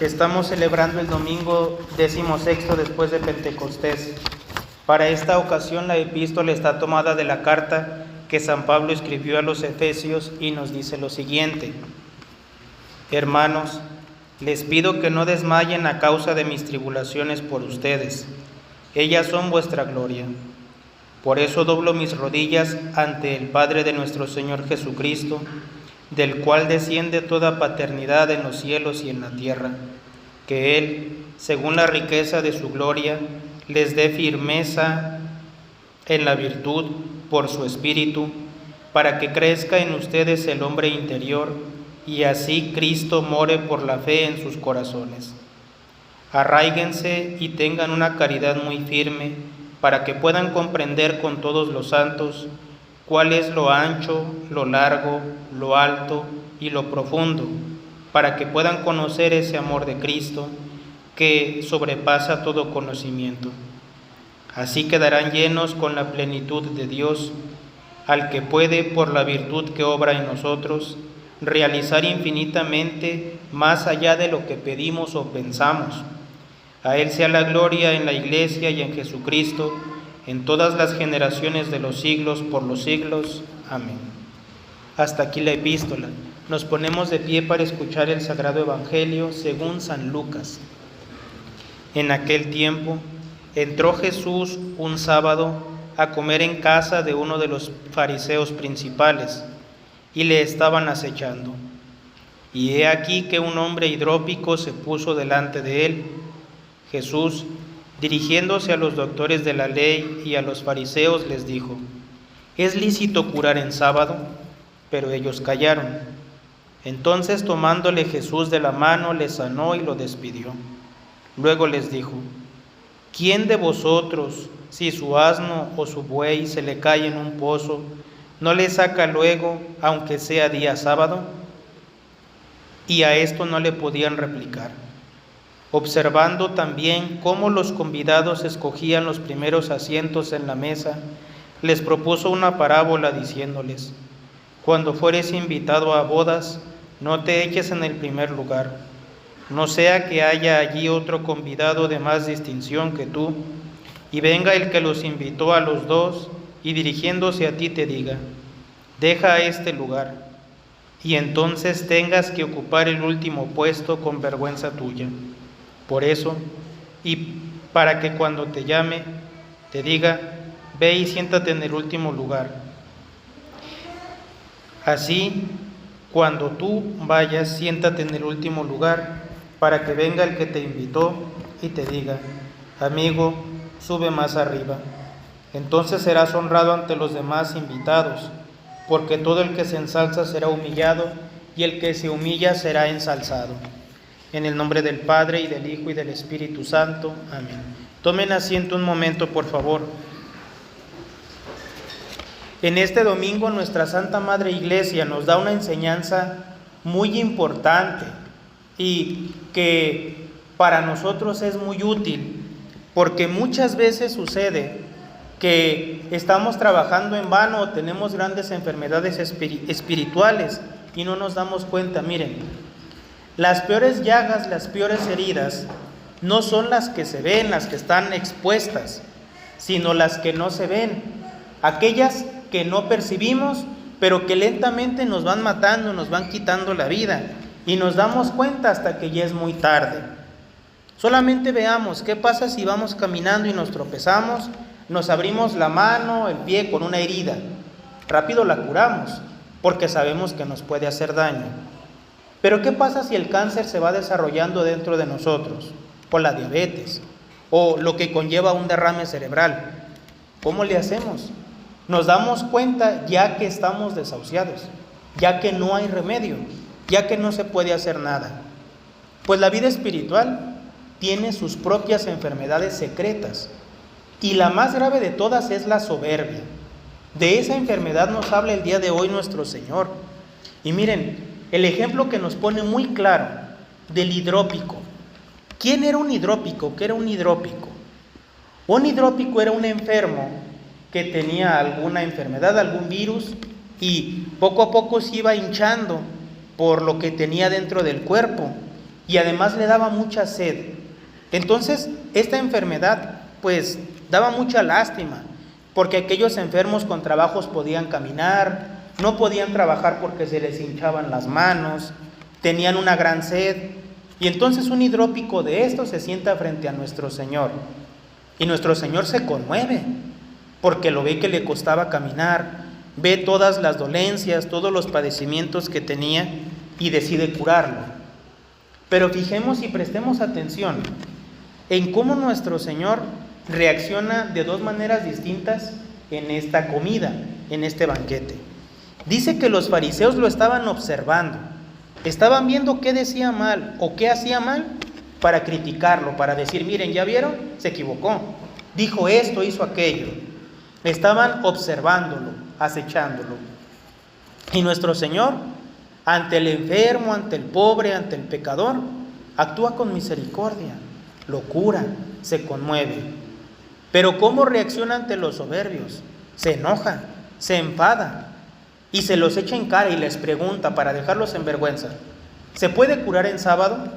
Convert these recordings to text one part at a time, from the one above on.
Estamos celebrando el domingo 16º después de Pentecostés. Para esta ocasión la epístola está tomada de la carta que San Pablo escribió a los Efesios y nos dice lo siguiente: Hermanos, les pido que no desmayen a causa de mis tribulaciones por ustedes. Ellas son vuestra gloria. Por eso doblo mis rodillas ante el Padre de nuestro Señor Jesucristo, del cual desciende toda paternidad en los cielos y en la tierra, que Él, según la riqueza de su gloria, les dé firmeza en la virtud por su Espíritu, para que crezca en ustedes el hombre interior, y así Cristo more por la fe en sus corazones. Arráiguense y tengan una caridad muy firme, para que puedan comprender con todos los santos cuál es lo ancho, lo largo, lo alto y lo profundo, para que puedan conocer ese amor de Cristo que sobrepasa todo conocimiento. Así quedarán llenos con la plenitud de Dios, al que puede, por la virtud que obra en nosotros, realizar infinitamente más allá de lo que pedimos o pensamos. A Él sea la gloria en la Iglesia y en Jesucristo, en todas las generaciones de los siglos por los siglos. Amén. Hasta aquí la epístola. Nos ponemos de pie para escuchar el Sagrado Evangelio según San Lucas. En aquel tiempo entró Jesús un sábado a comer en casa de uno de los fariseos principales, y le estaban acechando. Y he aquí que un hombre hidrópico se puso delante de él. Jesús, dirigiéndose a los doctores de la ley y a los fariseos, les dijo: ¿Es lícito curar en sábado? Pero ellos callaron. Entonces, tomándole Jesús de la mano, le sanó y lo despidió. Luego les dijo: ¿Quién de vosotros, si su asno o su buey se le cae en un pozo, no le saca luego, aunque sea día sábado? Y a esto no le podían replicar. Observando también cómo los convidados escogían los primeros asientos en la mesa, les propuso una parábola diciéndoles: Cuando fueres invitado a bodas, no te eches en el primer lugar, no sea que haya allí otro convidado de más distinción que tú, y venga el que los invitó a los dos, y dirigiéndose a ti te diga: deja este lugar, y entonces tengas que ocupar el último puesto con vergüenza tuya. Por eso, y para que cuando te llame, te diga: ve y siéntate en el último lugar. Así, cuando tú vayas, siéntate en el último lugar, para que venga el que te invitó y te diga: amigo, sube más arriba. Entonces serás honrado ante los demás invitados, porque todo el que se ensalza será humillado, y el que se humilla será ensalzado. En el nombre del Padre, y del Hijo, y del Espíritu Santo. Amén. Tomen asiento un momento, por favor. En este domingo, nuestra Santa Madre Iglesia nos da una enseñanza muy importante y que para nosotros es muy útil, porque muchas veces sucede que estamos trabajando en vano o tenemos grandes enfermedades espirituales y no nos damos cuenta. Miren, las peores llagas, las peores heridas, no son las que se ven, las que están expuestas, sino las que no se ven, aquellas que no percibimos, pero que lentamente nos van matando, nos van quitando la vida, y nos damos cuenta hasta que ya es muy tarde. Solamente veamos qué pasa si vamos caminando y nos tropezamos, nos abrimos la mano, el pie con una herida. Rápido la curamos, porque sabemos que nos puede hacer daño. Pero ¿qué pasa si el cáncer se va desarrollando dentro de nosotros? O la diabetes, o lo que conlleva un derrame cerebral. ¿Cómo le hacemos? Nos damos cuenta ya que estamos desahuciados, ya que no hay remedio, ya que no se puede hacer nada. Pues la vida espiritual tiene sus propias enfermedades secretas, y la más grave de todas es la soberbia. De esa enfermedad nos habla el día de hoy nuestro Señor. Y miren, el ejemplo que nos pone muy claro del hidrópico. ¿Quién era un hidrópico? ¿Qué era un hidrópico? Un hidrópico era un enfermo que tenía alguna enfermedad, algún virus, y poco a poco se iba hinchando por lo que tenía dentro del cuerpo, y además le daba mucha sed. Entonces, esta enfermedad pues daba mucha lástima, porque aquellos enfermos con trabajos podían caminar, no podían trabajar porque se les hinchaban las manos, tenían una gran sed, y entonces un hidrópico de estos se sienta frente a nuestro Señor, y nuestro Señor se conmueve, porque lo ve que le costaba caminar, ve todas las dolencias, todos los padecimientos que tenía, y decide curarlo. Pero fijemos y prestemos atención en cómo nuestro Señor reacciona de dos maneras distintas en esta comida, en este banquete. Dice que los fariseos lo estaban observando, estaban viendo qué decía mal o qué hacía mal para criticarlo, para decir, miren, ¿ya vieron? Se equivocó, dijo esto, hizo aquello. Estaban observándolo, acechándolo. Y nuestro Señor, ante el enfermo, ante el pobre, ante el pecador, actúa con misericordia, lo cura, se conmueve. Pero ¿cómo reacciona ante los soberbios? Se enoja, se enfada y se los echa en cara y les pregunta para dejarlos en vergüenza, ¿se puede curar en sábado?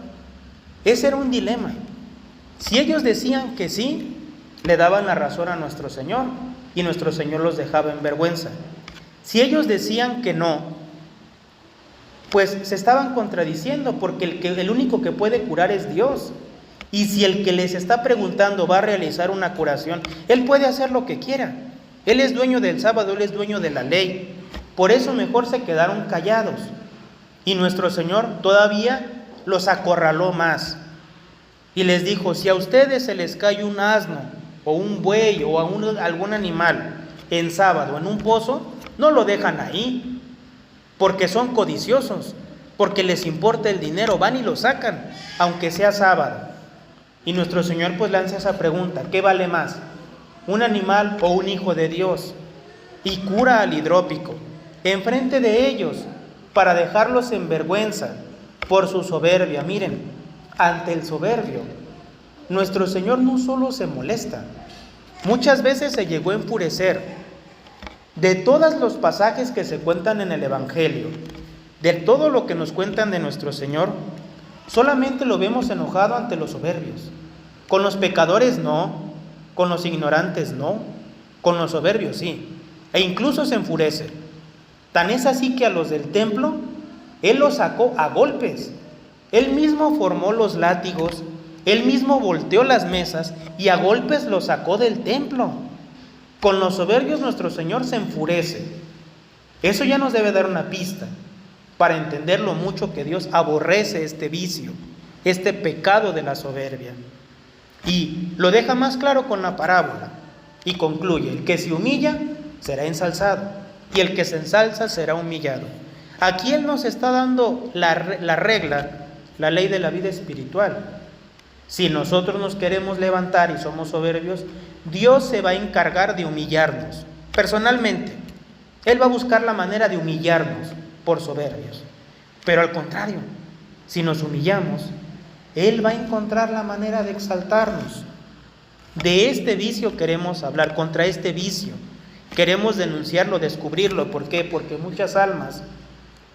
Ese era un dilema. Si ellos decían que sí, le daban la razón a nuestro Señor y nuestro Señor los dejaba en vergüenza. Si ellos decían que no, pues se estaban contradiciendo, porque el único que puede curar es Dios. Y si el que les está preguntando va a realizar una curación, Él puede hacer lo que quiera. Él es dueño del sábado, Él es dueño de la ley. Por eso mejor se quedaron callados. Y nuestro Señor todavía los acorraló más. Y les dijo, si a ustedes se les cae un asno, o un buey, o algún animal en sábado, en un pozo, no lo dejan ahí, porque son codiciosos, porque les importa el dinero, van y lo sacan, aunque sea sábado. Y nuestro Señor pues lanza esa pregunta, ¿qué vale más? ¿Un animal o un hijo de Dios? Y cura al hidrópico, enfrente de ellos, para dejarlos en vergüenza por su soberbia. Miren, ante el soberbio, nuestro Señor no solo se molesta, muchas veces se llegó a enfurecer. De todos los pasajes que se cuentan en el Evangelio, de todo lo que nos cuentan de nuestro Señor, solamente lo vemos enojado ante los soberbios. Con los pecadores no, con los ignorantes no, con los soberbios sí, e incluso se enfurece. Tan es así que a los del templo, Él los sacó a golpes. Él mismo formó los látigos, Él mismo volteó las mesas y a golpes los sacó del templo. Con los soberbios nuestro Señor se enfurece. Eso ya nos debe dar una pista para entender lo mucho que Dios aborrece este vicio, este pecado de la soberbia. Y lo deja más claro con la parábola y concluye, el que se humilla será ensalzado y el que se ensalza será humillado. Aquí Él nos está dando la regla, la ley de la vida espiritual. Si nosotros nos queremos levantar y somos soberbios, Dios se va a encargar de humillarnos personalmente. Él va a buscar la manera de humillarnos por soberbios. Pero al contrario, si nos humillamos, Él va a encontrar la manera de exaltarnos. De este vicio queremos hablar, contra este vicio. Queremos denunciarlo, descubrirlo. ¿Por qué? Porque muchas almas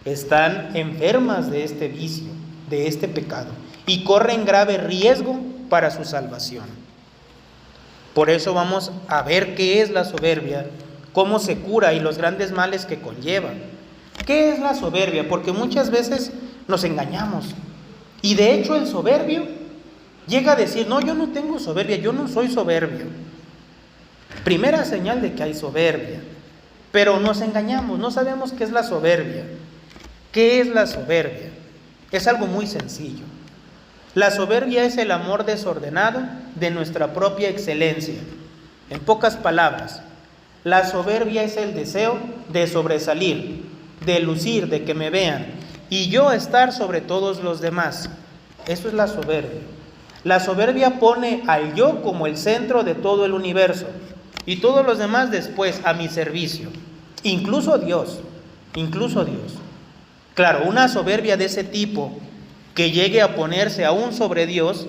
están enfermas de este vicio, de este pecado, y corren grave riesgo para su salvación. Por eso vamos a ver qué es la soberbia, cómo se cura y los grandes males que conlleva. ¿Qué es la soberbia? Porque muchas veces nos engañamos. Y de hecho el soberbio llega a decir, no, yo no tengo soberbia, yo no soy soberbio. Primera señal de que hay soberbia. Pero nos engañamos, no sabemos qué es la soberbia. ¿Qué es la soberbia? Es algo muy sencillo. La soberbia es el amor desordenado de nuestra propia excelencia. En pocas palabras, la soberbia es el deseo de sobresalir, de lucir, de que me vean, y yo estar sobre todos los demás. Eso es la soberbia. La soberbia pone al yo como el centro de todo el universo, y todos los demás después a mi servicio. Incluso Dios, incluso Dios. Claro, una soberbia de ese tipo, que llegue a ponerse aún sobre Dios,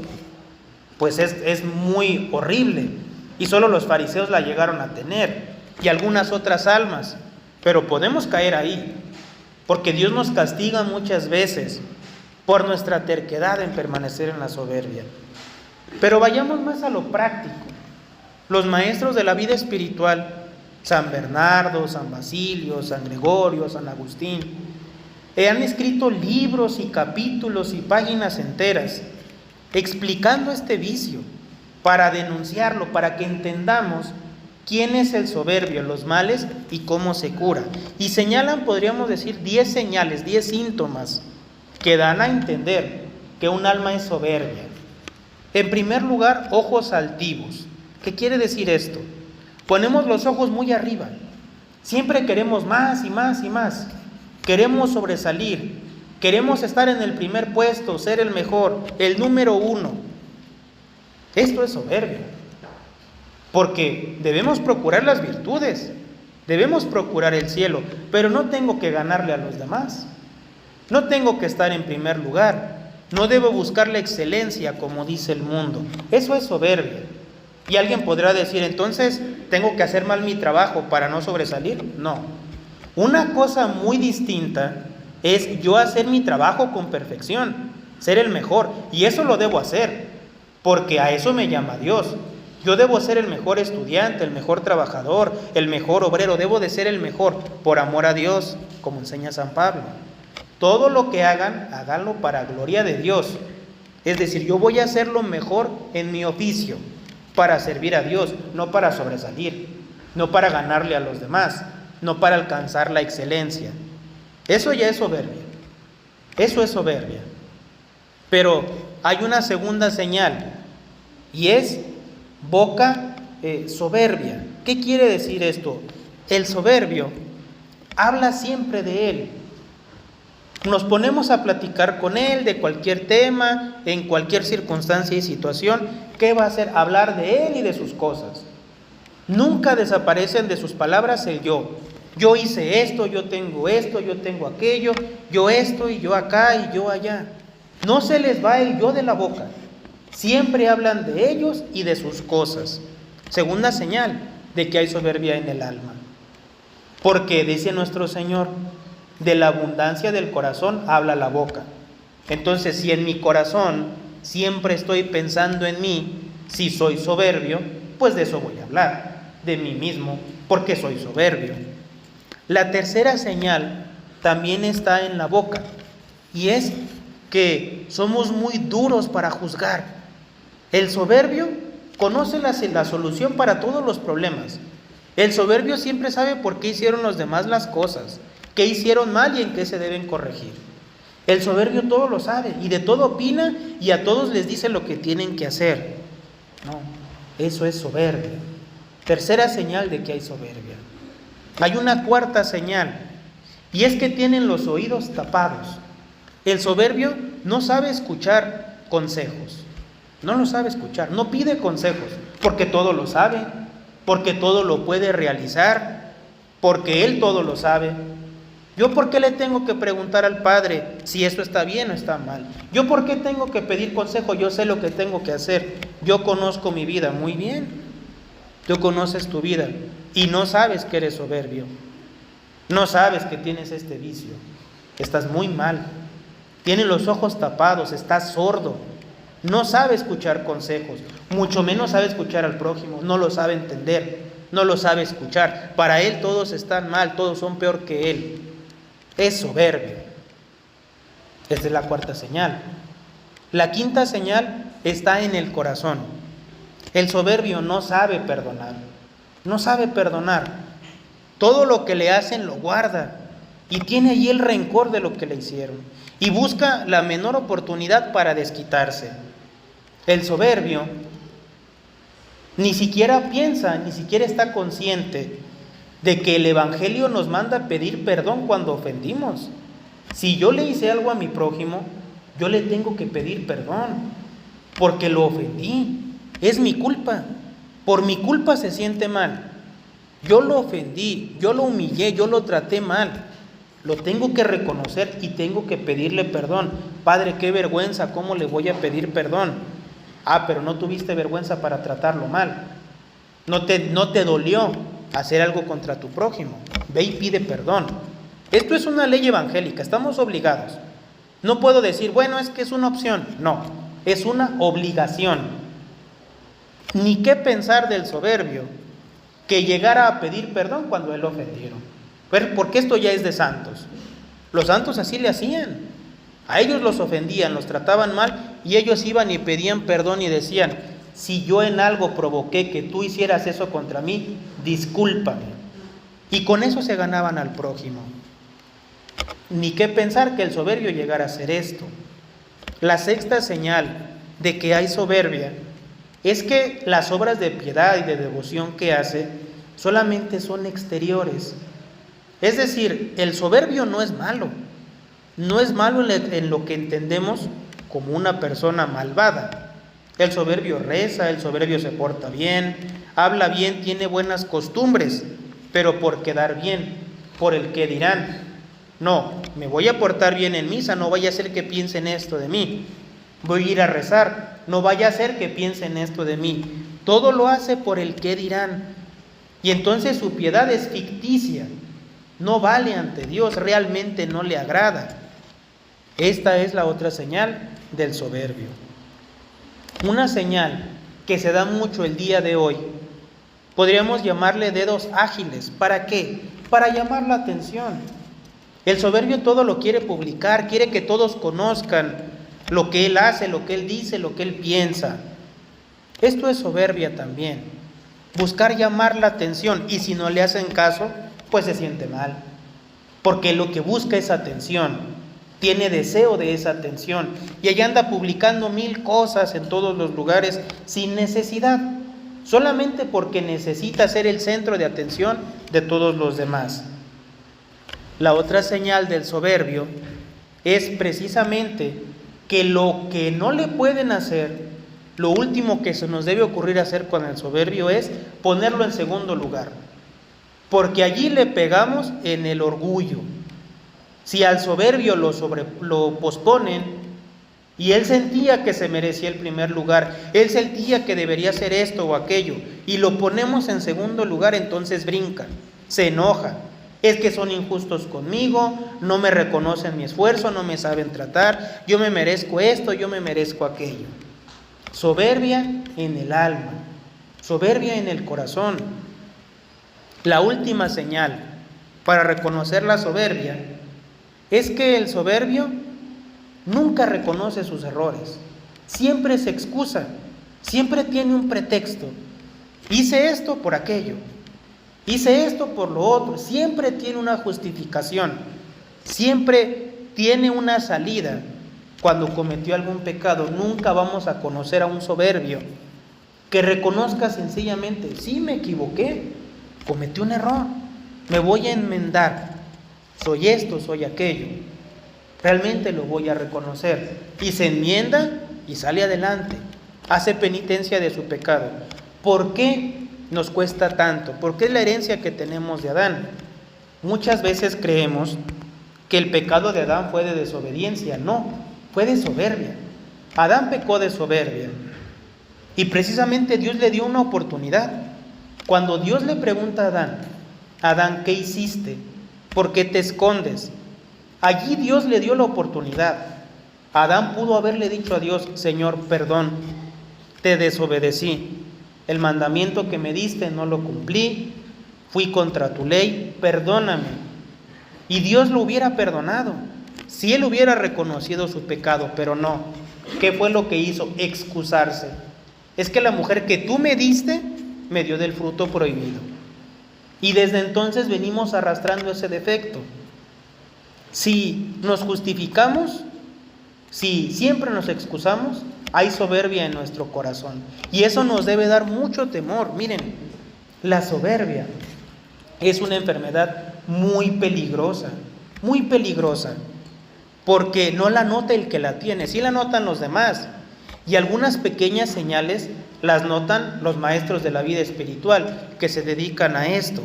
pues es muy horrible. Y solo los fariseos la llegaron a tener, y algunas otras almas. Pero podemos caer ahí, porque Dios nos castiga muchas veces por nuestra terquedad en permanecer en la soberbia. Pero vayamos más a lo práctico. Los maestros de la vida espiritual, San Bernardo, San Basilio, San Gregorio, San Agustín, han escrito libros y capítulos y páginas enteras explicando este vicio, para denunciarlo, para que entendamos quién es el soberbio, los males y cómo se cura. Y señalan, podríamos decir, 10 señales, 10 síntomas que dan a entender que un alma es soberbia. En primer lugar, ojos altivos. ¿Qué quiere decir esto? Ponemos los ojos muy arriba. Siempre queremos más y más y más. Queremos sobresalir. Queremos estar en el primer puesto, ser el mejor, el número 1. Esto es soberbia. Porque debemos procurar las virtudes, debemos procurar el cielo, pero no tengo que ganarle a los demás. No tengo que estar en primer lugar. No debo buscar la excelencia como dice el mundo. Eso es soberbia. Y alguien podrá decir, entonces, ¿tengo que hacer mal mi trabajo para no sobresalir? No. Una cosa muy distinta es yo hacer mi trabajo con perfección, ser el mejor. Y eso lo debo hacer, porque a eso me llama Dios. Yo debo ser el mejor estudiante, el mejor trabajador, el mejor obrero. Debo de ser el mejor por amor a Dios, como enseña San Pablo. Todo lo que hagan, háganlo para gloria de Dios. Es decir, yo voy a hacer lo mejor en mi oficio, para servir a Dios, no para sobresalir, no para ganarle a los demás, no para alcanzar la excelencia. Eso ya es soberbia. Eso es soberbia. Pero hay una segunda señal, y es boca soberbia. ¿Qué quiere decir esto? El soberbio habla siempre de él. Nos ponemos a platicar con él de cualquier tema, en cualquier circunstancia y situación. ¿Qué va a hacer? Hablar de él y de sus cosas. Nunca desaparecen de sus palabras el yo. Yo hice esto, yo tengo aquello, yo esto y yo acá y yo allá. No se les va el yo de la boca. Siempre hablan de ellos y de sus cosas. Segunda señal de que hay soberbia en el alma. Porque dice nuestro Señor, de la abundancia del corazón habla la boca. Entonces, si en mi corazón siempre estoy pensando en mí, si soy soberbio, pues de eso voy a hablar, de mí mismo, porque soy soberbio. La tercera señal también está en la boca, y es que somos muy duros para juzgar. El soberbio conoce la solución para todos los problemas. El soberbio siempre sabe por qué hicieron los demás las cosas, qué hicieron mal y en qué se deben corregir. El soberbio todo lo sabe y de todo opina y a todos les dice lo que tienen que hacer. No, eso es soberbia. Tercera señal de que hay soberbia. Hay una cuarta señal, y es que tienen los oídos tapados. El soberbio no sabe escuchar consejos, no lo sabe escuchar, no pide consejos, porque todo lo sabe, porque todo lo puede realizar, porque él todo lo sabe. ¿Yo por qué le tengo que preguntar al Padre si esto está bien o está mal? ¿Yo por qué tengo que pedir consejo? Yo sé lo que tengo que hacer. Yo conozco mi vida muy bien. Tú conoces tu vida y no sabes que eres soberbio. No sabes que tienes este vicio. Estás muy mal. Tienes los ojos tapados, estás sordo. No sabe escuchar consejos, mucho menos sabe escuchar al prójimo. No lo sabe entender, no lo sabe escuchar. Para él todos están mal, todos son peor que él. Es soberbio. Esta es la cuarta señal. La quinta señal está en el corazón. El soberbio no sabe perdonar. No sabe perdonar. Todo lo que le hacen lo guarda y tiene allí el rencor de lo que le hicieron y busca la menor oportunidad para desquitarse. El soberbio ni siquiera piensa, ni siquiera está consciente de que el Evangelio nos manda a pedir perdón cuando ofendimos. Si yo le hice algo a mi prójimo, yo le tengo que pedir perdón, porque lo ofendí. Es mi culpa. Por mi culpa se siente mal. Yo lo ofendí, yo lo humillé, yo lo traté mal. Lo tengo que reconocer y tengo que pedirle perdón. Padre, qué vergüenza, ¿cómo le voy a pedir perdón? Ah, pero no tuviste vergüenza para tratarlo mal. No te dolió hacer algo contra tu prójimo. Ve y pide perdón. Esto es una ley evangélica, estamos obligados. No puedo decir, bueno, es que es una opción. No, es una obligación. Ni qué pensar del soberbio que llegara a pedir perdón cuando él ofendieron. Porque esto ya es de santos. Los santos así le hacían. A ellos los ofendían, los trataban mal y ellos iban y pedían perdón y decían, si yo en algo provoqué que tú hicieras eso contra mí, discúlpame. Y con eso se ganaban al prójimo. Ni qué pensar que el soberbio llegara a hacer esto. La sexta señal de que hay soberbia es que las obras de piedad y de devoción que hace solamente son exteriores. Es decir, el soberbio no es malo. No es malo en lo que entendemos como una persona malvada. El soberbio reza, el soberbio se porta bien, habla bien, tiene buenas costumbres, pero por quedar bien, por el que dirán. No, me voy a portar bien en misa, no vaya a ser que piensen esto de mí. Voy a ir a rezar, no vaya a ser que piensen esto de mí. Todo lo hace por el que dirán. Y entonces su piedad es ficticia, no vale ante Dios, realmente no le agrada. Esta es la otra señal del soberbio. Una señal que se da mucho el día de hoy, podríamos llamarle dedos ágiles. ¿Para qué? Para llamar la atención. El soberbio todo lo quiere publicar, quiere que todos conozcan lo que él hace, lo que él dice, lo que él piensa. Esto es soberbia también, buscar llamar la atención, y si no le hacen caso, pues se siente mal, porque lo que busca es atención, tiene deseo de esa atención, y allá anda publicando 1000 cosas en todos los lugares sin necesidad, solamente porque necesita ser el centro de atención de todos los demás. La otra señal del soberbio es precisamente que lo que no le pueden hacer, lo último que se nos debe ocurrir hacer con el soberbio es ponerlo en segundo lugar, porque allí le pegamos en el orgullo. Si al soberbio lo posponen y él sentía que se merecía el primer lugar, él sentía que debería hacer esto o aquello, y lo ponemos en segundo lugar, entonces brinca, se enoja. Es que son injustos conmigo, no me reconocen mi esfuerzo, no me saben tratar, yo me merezco esto, yo me merezco aquello. Soberbia en el alma, soberbia en el corazón. La última señal para reconocer la soberbia es que el soberbio nunca reconoce sus errores, siempre se excusa, siempre tiene un pretexto. Hice esto por aquello, hice esto por lo otro, siempre tiene una justificación, siempre tiene una salida. Cuando cometió algún pecado, nunca vamos a conocer a un soberbio que reconozca sencillamente, sí me equivoqué, cometí un error, me voy a enmendar, soy esto, soy aquello, realmente lo voy a reconocer, y se enmienda y sale adelante, hace penitencia de su pecado. ¿Por qué nos cuesta tanto? Porque es la herencia que tenemos de Adán. Muchas veces creemos que el pecado de Adán fue de desobediencia. No, fue de soberbia. Adán pecó de soberbia, y precisamente Dios le dio una oportunidad. Cuando Dios le pregunta a Adán, Adán, ¿qué hiciste? ¿Por qué te escondes? Allí Dios le dio la oportunidad. Adán pudo haberle dicho a Dios, Señor, perdón, te desobedecí, el mandamiento que me diste no lo cumplí, fui contra tu ley, perdóname. Y Dios lo hubiera perdonado si él hubiera reconocido su pecado, pero no. ¿Qué fue lo que hizo? Excusarse. Es que la mujer que tú me diste me dio del fruto prohibido. Y desde entonces venimos arrastrando ese defecto. Si nos justificamos, si siempre nos excusamos, hay soberbia en nuestro corazón. Y eso nos debe dar mucho temor. Miren, la soberbia es una enfermedad muy peligrosa, porque no la nota el que la tiene, sí la notan los demás. Y algunas pequeñas señales las notan los maestros de la vida espiritual que se dedican a esto.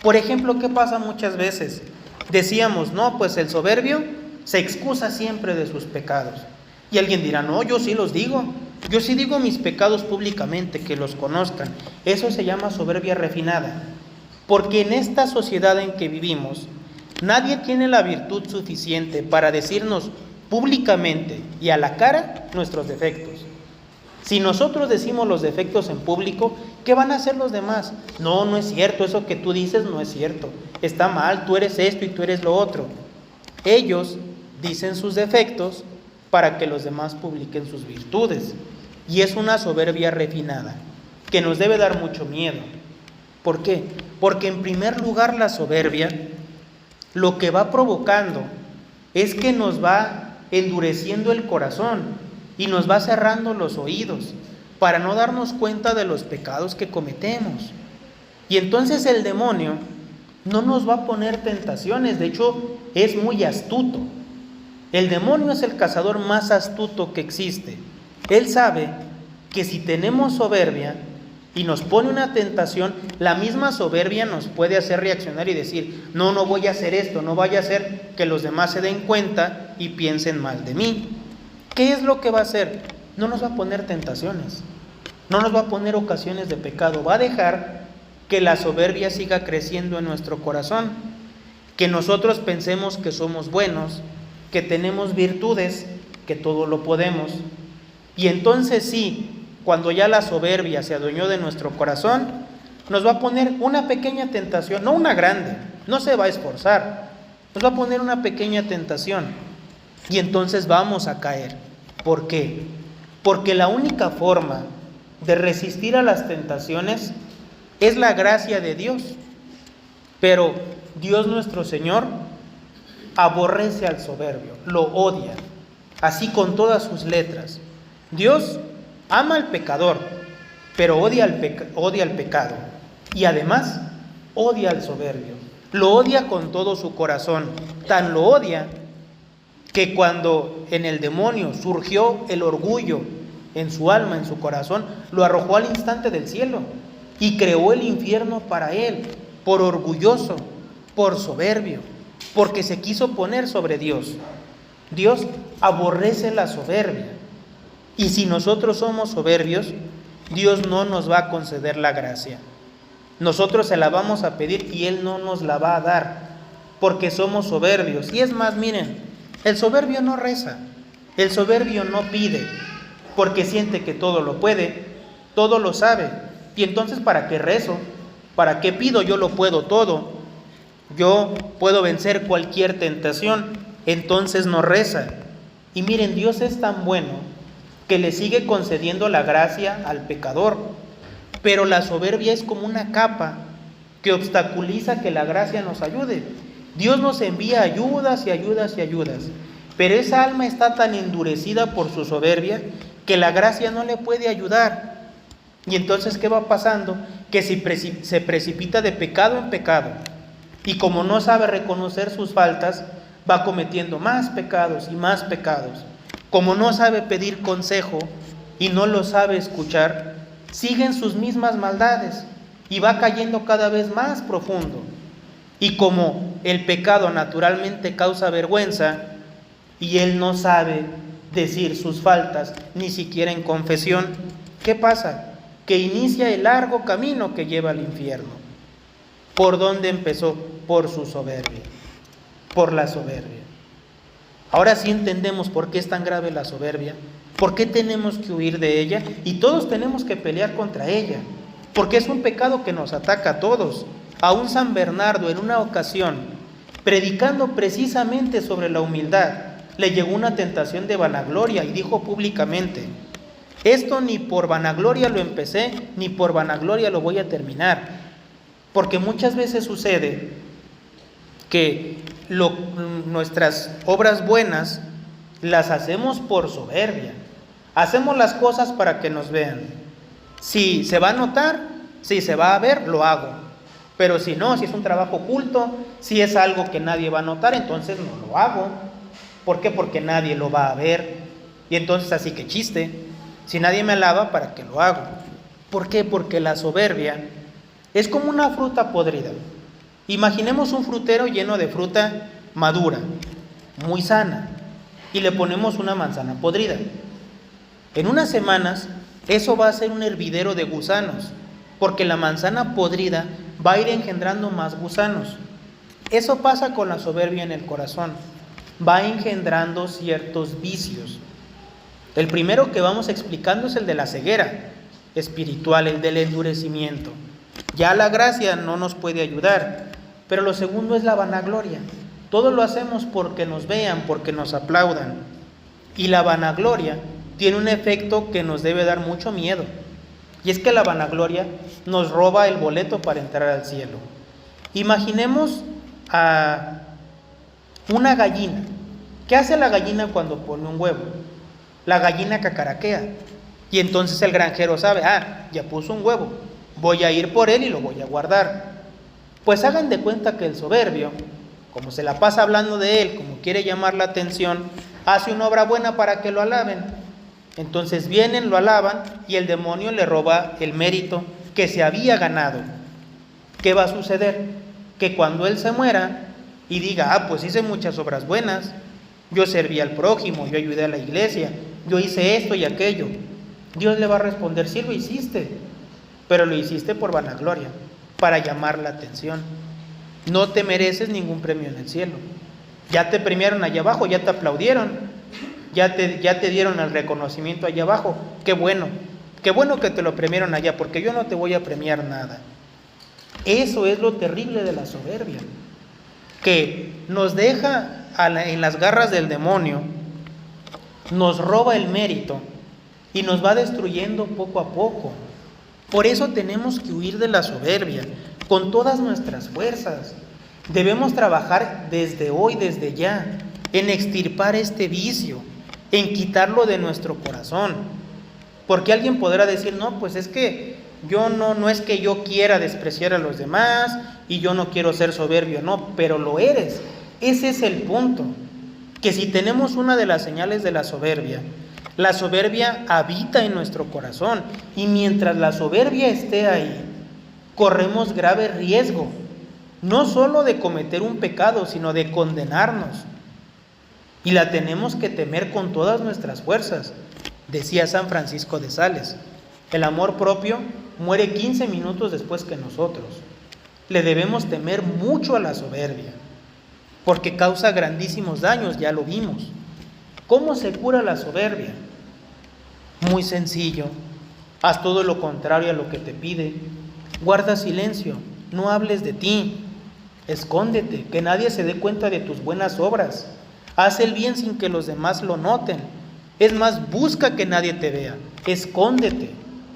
Por ejemplo, ¿qué pasa muchas veces? Decíamos, no, pues el soberbio se excusa siempre de sus pecados. Y alguien dirá, no, yo sí los digo, yo sí digo mis pecados públicamente, que los conozcan. Eso se llama soberbia refinada, porque en esta sociedad en que vivimos, nadie tiene la virtud suficiente para decirnos públicamente y a la cara nuestros defectos. Si nosotros decimos los defectos en público, ¿qué van a hacer los demás? No, no es cierto, eso que tú dices no es cierto, está mal, tú eres esto y tú eres lo otro. Ellos dicen sus defectos para que los demás publiquen sus virtudes. Y es una soberbia refinada que nos debe dar mucho miedo. ¿Por qué? Porque en primer lugar la soberbia lo que va provocando es que nos va endureciendo el corazón y nos va cerrando los oídos para no darnos cuenta de los pecados que cometemos. Y entonces el demonio no nos va a poner tentaciones, de hecho es muy astuto. El demonio es el cazador más astuto que existe. Él sabe que si tenemos soberbia y nos pone una tentación, la misma soberbia nos puede hacer reaccionar y decir, no voy a hacer esto, no vaya a hacer que los demás se den cuenta y piensen mal de mí. ¿Qué es lo que va a hacer? No nos va a poner tentaciones, no nos va a poner ocasiones de pecado, va a dejar que la soberbia siga creciendo en nuestro corazón, que nosotros pensemos que somos buenos, que tenemos virtudes, que todo lo podemos. Y entonces sí, cuando ya la soberbia se adueñó de nuestro corazón, nos va a poner una pequeña tentación, no una grande, no se va a esforzar, nos va a poner una pequeña tentación y entonces vamos a caer. ¿Por qué? Porque la única forma de resistir a las tentaciones es la gracia de Dios. Pero Dios nuestro Señor aborrece al soberbio, lo odia, así con todas sus letras. Dios ama al pecador, pero odia al pecado. Y además, odia al soberbio. Lo odia con todo su corazón. Tan lo odia que cuando en el demonio surgió el orgullo en su alma, en su corazón, lo arrojó al instante del cielo y creó el infierno para él, por orgulloso, por soberbio, porque se quiso poner sobre Dios. Dios aborrece la soberbia. Y si nosotros somos soberbios, Dios no nos va a conceder la gracia. Nosotros se la vamos a pedir y Él no nos la va a dar, porque somos soberbios. Y es más, miren, el soberbio no reza, el soberbio no pide, porque siente que todo lo puede, todo lo sabe. Y entonces, ¿para qué rezo? ¿Para qué pido? Yo lo puedo todo, yo puedo vencer cualquier tentación. Entonces no reza. Y miren, Dios es tan bueno que le sigue concediendo la gracia al pecador, pero la soberbia es como una capa que obstaculiza que la gracia nos ayude. Dios nos envía ayudas y ayudas y ayudas, pero esa alma está tan endurecida por su soberbia que la gracia no le puede ayudar. Y entonces, ¿qué va pasando? Que se precipita de pecado en pecado, y como no sabe reconocer sus faltas, va cometiendo más pecados y más pecados. Como no sabe pedir consejo y no lo sabe escuchar, sigue en sus mismas maldades y va cayendo cada vez más profundo. Y como el pecado naturalmente causa vergüenza y él no sabe decir sus faltas ni siquiera en confesión, ¿qué pasa? Que inicia el largo camino que lleva al infierno. ¿Por dónde empezó? Por su soberbia, por la soberbia. Ahora sí entendemos por qué es tan grave la soberbia, por qué tenemos que huir de ella y todos tenemos que pelear contra ella, porque es un pecado que nos ataca a todos. Aún San Bernardo, en una ocasión, predicando precisamente sobre la humildad, le llegó una tentación de vanagloria y dijo públicamente: esto ni por vanagloria lo empecé, ni por vanagloria lo voy a terminar. Porque muchas veces sucede que nuestras obras buenas las hacemos por soberbia. Hacemos las cosas para que nos vean. Si se va a notar, si se va a ver, lo hago. Pero si no, si es un trabajo oculto, si es algo que nadie va a notar, entonces no lo hago. ¿Por qué? Porque nadie lo va a ver. Y entonces así que chiste. Si nadie me alaba, ¿para qué lo hago? ¿Por qué? Porque la soberbia es como una fruta podrida. Imaginemos un frutero lleno de fruta madura, muy sana, y le ponemos una manzana podrida. En unas semanas, eso va a ser un hervidero de gusanos, porque la manzana podrida va a ir engendrando más gusanos. Eso pasa con la soberbia en el corazón. va engendrando ciertos vicios. El primero que vamos explicando es el de la ceguera espiritual, el del endurecimiento. Ya la gracia no nos puede ayudar, pero lo segundo es la vanagloria. Todo lo hacemos porque nos vean, porque nos aplaudan. Y la vanagloria tiene un efecto que nos debe dar mucho miedo. Y es que la vanagloria nos roba el boleto para entrar al cielo. Imaginemos a una gallina. ¿Qué hace la gallina cuando pone un huevo? La gallina cacaraquea. Y entonces el granjero sabe, ya puso un huevo, voy a ir por él y lo voy a guardar. Pues hagan de cuenta que el soberbio, como se la pasa hablando de él, como quiere llamar la atención, hace una obra buena para que lo alaben. Entonces vienen, lo alaban y el demonio le roba el mérito que se había ganado. ¿Qué va a suceder? Que cuando él se muera y diga, pues hice muchas obras buenas, yo serví al prójimo, yo ayudé a la iglesia, yo hice esto y aquello, Dios le va a responder, sí lo hiciste, pero lo hiciste por vanagloria, para llamar la atención. No te mereces ningún premio en el cielo. Ya te premiaron allá abajo, ya te aplaudieron, ya te dieron el reconocimiento allá abajo. Qué bueno que te lo premiaron allá, porque yo no te voy a premiar nada. Eso es lo terrible de la soberbia, que nos deja en las garras del demonio, nos roba el mérito y nos va destruyendo poco a poco. Por eso tenemos que huir de la soberbia con todas nuestras fuerzas. Debemos trabajar desde hoy, desde ya, en extirpar este vicio, en quitarlo de nuestro corazón. Porque alguien podrá decir, no, pues es que yo no es que yo quiera despreciar a los demás y yo no quiero ser soberbio, no, pero lo eres. Ese es el punto, que si tenemos una de las señales de la soberbia habita en nuestro corazón, y mientras la soberbia esté ahí, corremos grave riesgo, no solo de cometer un pecado, sino de condenarnos, y la tenemos que temer con todas nuestras fuerzas. Decía San Francisco de Sales, el amor propio muere 15 minutos después que nosotros. Le debemos temer mucho a la soberbia, porque causa grandísimos daños, ya lo vimos. ¿Cómo se cura la soberbia? Muy sencillo, haz todo lo contrario a lo que te pide. Guarda silencio, no hables de ti, escóndete, que nadie se dé cuenta de tus buenas obras. Haz el bien sin que los demás lo noten. Es más, busca que nadie te vea, escóndete,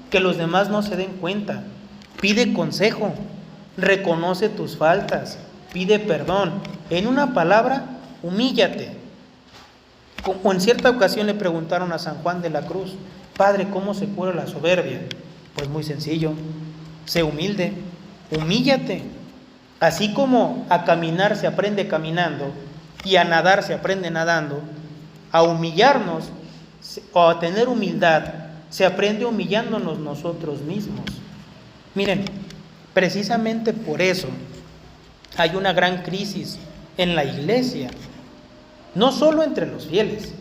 que los demás no se den cuenta. Pide consejo, reconoce tus faltas, pide perdón. En una palabra, humíllate. Como en cierta ocasión le preguntaron a San Juan de la Cruz, Padre, ¿cómo se cura la soberbia? Pues muy sencillo, sé humilde, humíllate. Así como a caminar se aprende caminando y a nadar se aprende nadando, a humillarnos o a tener humildad se aprende humillándonos nosotros mismos. Miren, precisamente por eso hay una gran crisis en la iglesia, no solo entre los fieles,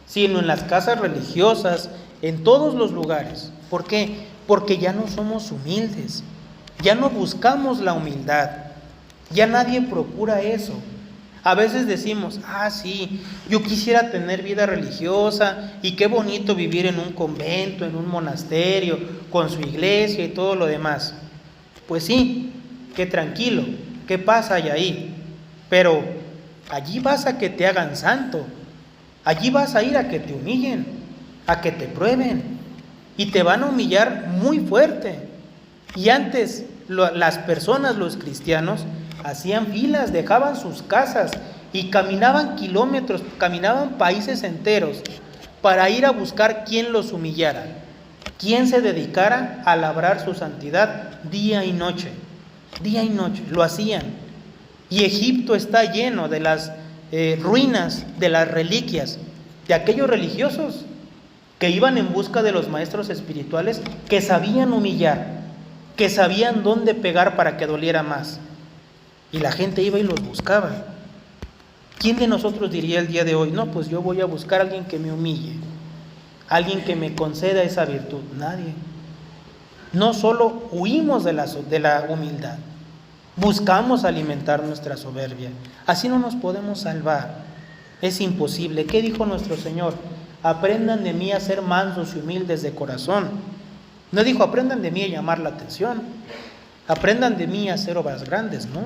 sino en las casas religiosas, en todos los lugares. ¿Por qué? Porque ya no somos humildes, ya no buscamos la humildad, ya nadie procura eso. A veces decimos, sí, yo quisiera tener vida religiosa y qué bonito vivir en un convento, en un monasterio, con su iglesia y todo lo demás. Pues sí, qué tranquilo, qué pasa ahí, pero allí vas a que te hagan santo, allí vas a ir a que te humillen, a que te prueben, y te van a humillar muy fuerte. Y antes las personas, los cristianos, hacían filas, dejaban sus casas y caminaban kilómetros, caminaban países enteros para ir a buscar quien los humillara, quien se dedicara a labrar su santidad día y noche, lo hacían. Y Egipto está lleno de las ruinas, de las reliquias de aquellos religiosos que iban en busca de los maestros espirituales, que sabían humillar, que sabían dónde pegar para que doliera más. Y la gente iba y los buscaba. ¿Quién de nosotros diría el día de hoy, no, pues yo voy a buscar a alguien que me humille, alguien que me conceda esa virtud? Nadie. No solo huimos de la humildad, buscamos alimentar nuestra soberbia. Así no nos podemos salvar. Es imposible. ¿Qué dijo nuestro Señor? Aprendan de mí a ser mansos y humildes de corazón. No dijo aprendan de mí a llamar la atención. Aprendan de mí a hacer obras grandes. No.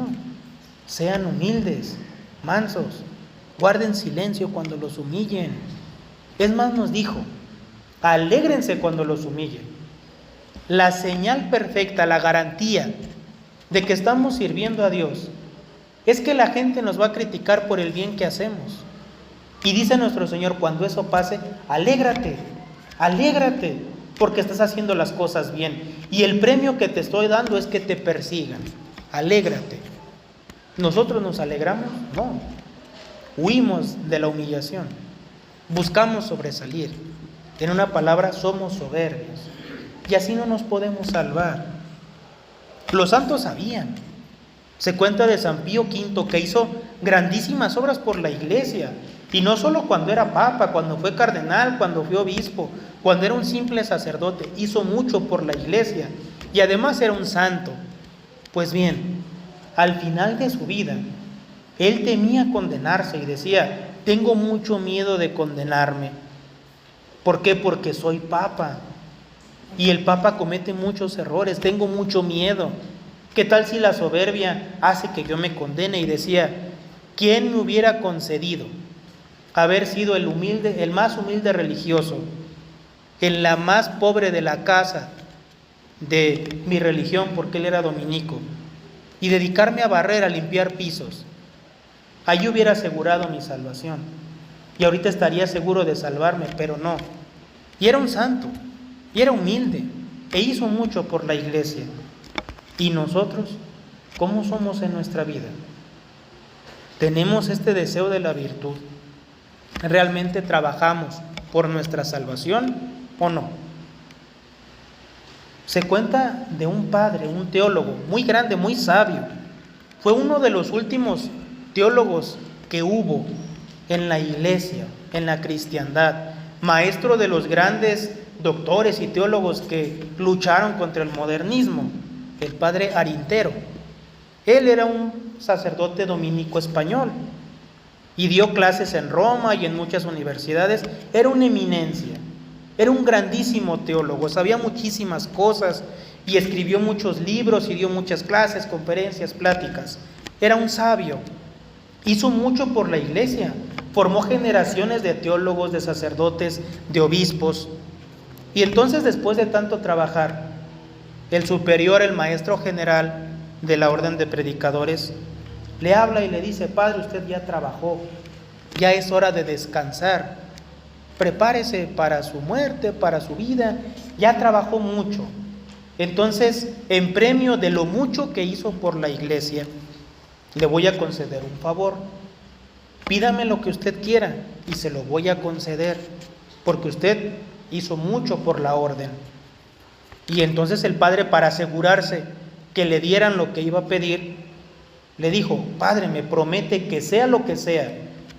Sean humildes, mansos. Guarden silencio cuando los humillen. Es más, nos dijo, alégrense cuando los humillen. La señal perfecta, la garantía de que estamos sirviendo a Dios es que la gente nos va a criticar por el bien que hacemos. Y dice nuestro Señor, cuando eso pase, alégrate, alégrate, porque estás haciendo las cosas bien. Y el premio que te estoy dando es que te persigan. Alégrate. ¿Nosotros nos alegramos? No. Huimos de la humillación. Buscamos sobresalir. En una palabra, somos soberbios. Y así no nos podemos salvar. Los santos sabían. Se cuenta de San Pío V que hizo grandísimas obras por la iglesia. Y no solo cuando era papa, cuando fue cardenal, cuando fue obispo, cuando era un simple sacerdote. Hizo mucho por la iglesia. Y además era un santo. Pues bien, al final de su vida, él temía condenarse y decía, tengo mucho miedo de condenarme. ¿Por qué? Porque soy papa. Y el papa comete muchos errores, tengo mucho miedo. ¿Qué tal si la soberbia hace que yo me condene? Y decía, ¿quién me hubiera concedido haber sido el más humilde religioso, en la más pobre de la casa de mi religión, porque él era dominico, y dedicarme a barrer, a limpiar pisos? Allí hubiera asegurado mi salvación. Y ahorita estaría seguro de salvarme, pero no. Y era un santo, y era humilde, e hizo mucho por la iglesia. ¿Y nosotros cómo somos en nuestra vida? ¿Tenemos este deseo de la virtud? ¿Realmente trabajamos por nuestra salvación o no? Se cuenta de un padre, un teólogo muy grande, muy sabio. Fue uno de los últimos teólogos que hubo en la iglesia, en la cristiandad, maestro de los grandes doctores y teólogos que lucharon contra el modernismo, el padre Arintero. Él era un sacerdote dominico español y dio clases en Roma y en muchas universidades. Era una eminencia, era un grandísimo teólogo, sabía muchísimas cosas y escribió muchos libros y dio muchas clases, conferencias, pláticas. Era un sabio, hizo mucho por la iglesia, formó generaciones de teólogos, de sacerdotes, de obispos. Y entonces, después de tanto trabajar, el superior, el maestro general de la orden de predicadores, le habla y le dice, padre, usted ya trabajó, ya es hora de descansar, prepárese para su muerte, para su vida, ya trabajó mucho. Entonces, en premio de lo mucho que hizo por la iglesia, le voy a conceder un favor. Pídame lo que usted quiera y se lo voy a conceder, porque usted hizo mucho por la orden. Y entonces el padre, para asegurarse que le dieran lo que iba a pedir, le dijo, padre, ¿me promete que sea lo que sea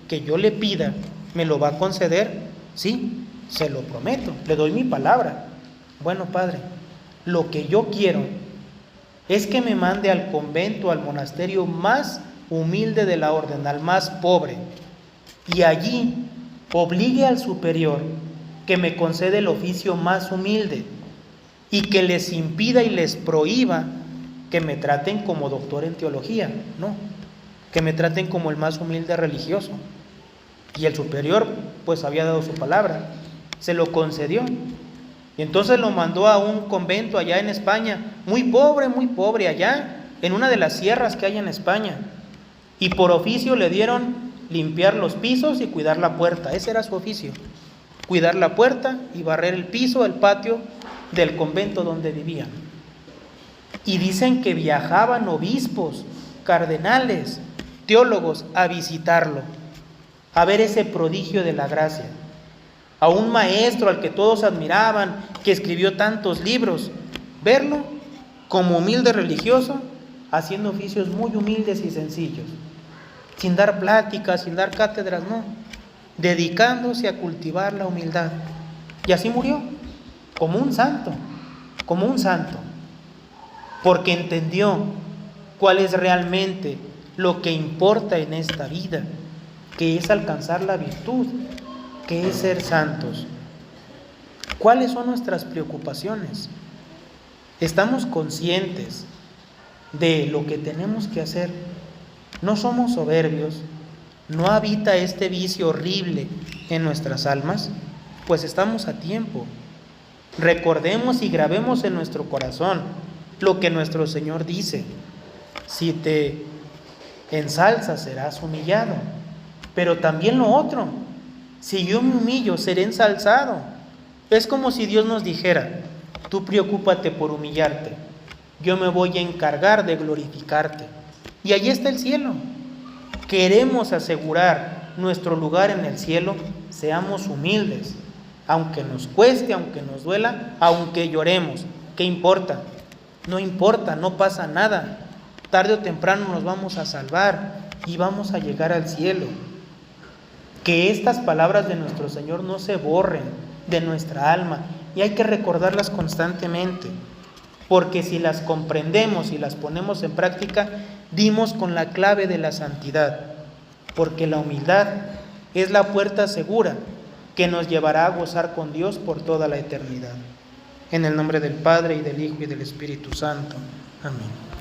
que yo le pida, me lo va a conceder? Sí, se lo prometo, le doy mi palabra. Bueno, padre, lo que yo quiero es que me mande al convento, al monasterio más humilde de la orden, al más pobre, y allí obligue al superior que me concede el oficio más humilde y que les impida y les prohíba que me traten como doctor en teología, no, que me traten como el más humilde religioso. Y el superior pues había dado su palabra, se lo concedió. Y entonces lo mandó a un convento allá en España, muy pobre allá, en una de las sierras que hay en España. Y por oficio le dieron limpiar los pisos y cuidar la puerta. Ese era su oficio, cuidar la puerta y barrer el piso, el patio del convento donde vivían. Y dicen que viajaban obispos, cardenales, teólogos a visitarlo, a ver ese prodigio de la gracia. A un maestro al que todos admiraban, que escribió tantos libros, verlo como humilde religioso, haciendo oficios muy humildes y sencillos, sin dar pláticas, sin dar cátedras, no, dedicándose a cultivar la humildad. Y así murió, como un santo, porque entendió cuál es realmente lo que importa en esta vida, que es alcanzar la virtud, que es ser santos. ¿Cuáles son nuestras preocupaciones? ¿Estamos conscientes de lo que tenemos que hacer? ¿No somos soberbios? ¿No habita este vicio horrible en nuestras almas? Pues estamos a tiempo. Recordemos y grabemos en nuestro corazón lo que nuestro Señor dice: si te ensalzas serás humillado, pero también lo otro, si yo me humillo seré ensalzado. Es como si Dios nos dijera: tú preocúpate por humillarte, yo me voy a encargar de glorificarte. Y allí está el cielo. Queremos asegurar nuestro lugar en el cielo, seamos humildes, aunque nos cueste, aunque nos duela, aunque lloremos. ¿Qué importa? No importa, no pasa nada. Tarde o temprano nos vamos a salvar y vamos a llegar al cielo. Que estas palabras de nuestro Señor no se borren de nuestra alma, y hay que recordarlas constantemente, porque si las comprendemos y las ponemos en práctica, dimos con la clave de la santidad, porque la humildad es la puerta segura que nos llevará a gozar con Dios por toda la eternidad. En el nombre del Padre, y del Hijo, y del Espíritu Santo. Amén.